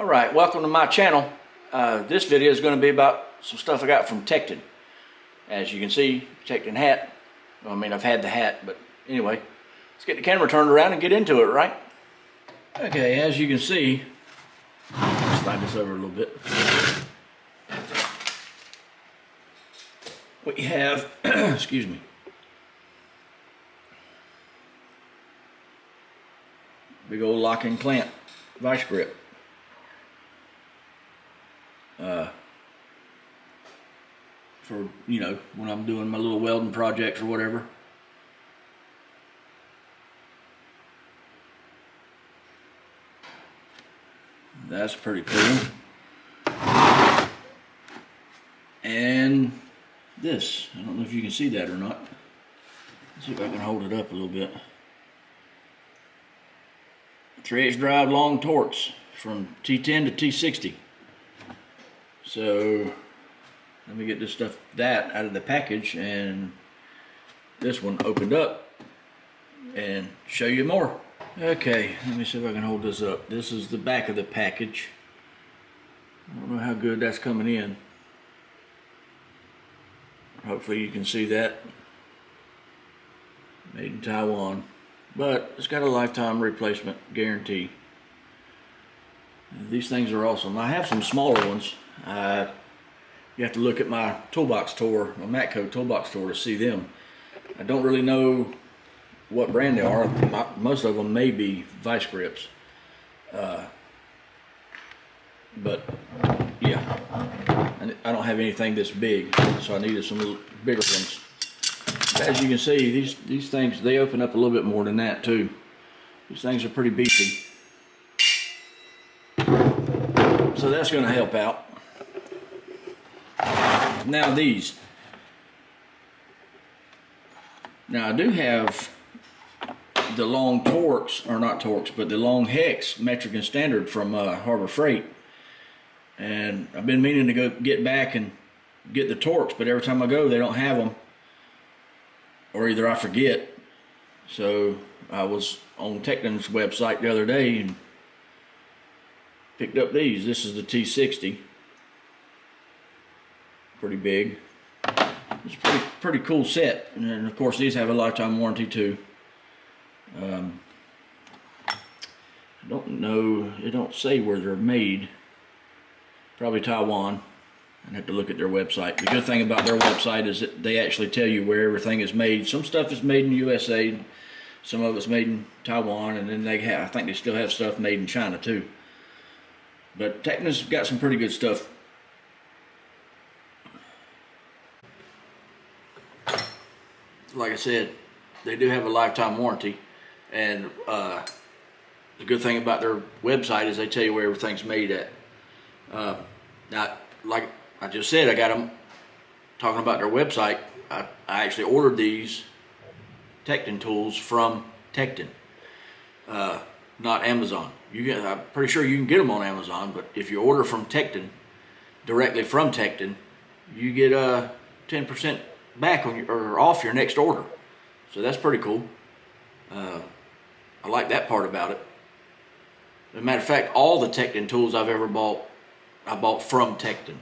Alright, welcome to my channel. This video is going to be about some stuff I got from Tekton. As you can see, Tekton hat. Well, I mean, I've had the hat, but anyway. Let's get the camera turned around and get into it, right? Okay, as you can see, slide this over a little bit. We have, excuse me, big old lock and clamp vice grip. For, you know, when I'm doing my little welding projects or whatever. That's pretty cool. And this, I don't know if you can see that or not. Let's see if I can hold it up a little bit. 3/8 drive long Torx from T10 to T60. So let me get this stuff out of the package, and this one opened up and show you more. Okay, let me see if I can hold this up. This is the back of the package. I don't know how good that's coming in. Hopefully you can see that. Made in Taiwan. But it's got a lifetime replacement guarantee. These things are awesome. I have some smaller ones. You have to look at my toolbox tour, my Matco toolbox tour, to see them. I don't really know what brand they are. Most of them may be vice grips. But yeah, I don't have anything this big, so I needed some little bigger ones. As you can see, these things, they open up a little bit more than that too. These things are pretty beefy. So that's going to help out. Now these. Now I do have the long Torx, or not Torx, but the long hex metric and standard from Harbor Freight. And I've been meaning to go get back and get the Torx, but every time I go they don't have them. Or either I forget. So I was on Tekton's website the other day and picked up these. This is the T60. Pretty big. It's a pretty cool set. And of course these have a lifetime warranty too. I don't know, it don't say where they're made. Probably Taiwan. I'd have to look at their website. The good thing about their website is that they actually tell you where everything is made. Some stuff is made in the USA, some of it's made in Taiwan, and then they have, I think they still have stuff made in China too. But Tekton's got some pretty good stuff. Like I said, they do have a lifetime warranty, and the good thing about their website is they tell you where everything's made at. Now, like I just said, I got them talking about their website. I actually ordered these Tekton tools from Tekton, not Amazon. I'm pretty sure you can get them on Amazon, but if you order from Tekton, directly from Tekton, you get 10% back on or off your next order. So that's pretty cool. I like that part about it. As a matter of fact, all the Tekton tools I've ever bought, I bought from Tekton.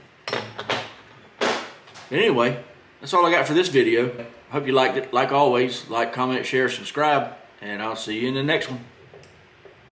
Anyway, that's all I got for this video. Hope you liked it. Like always, like, comment, share, subscribe, and I'll see you in the next one.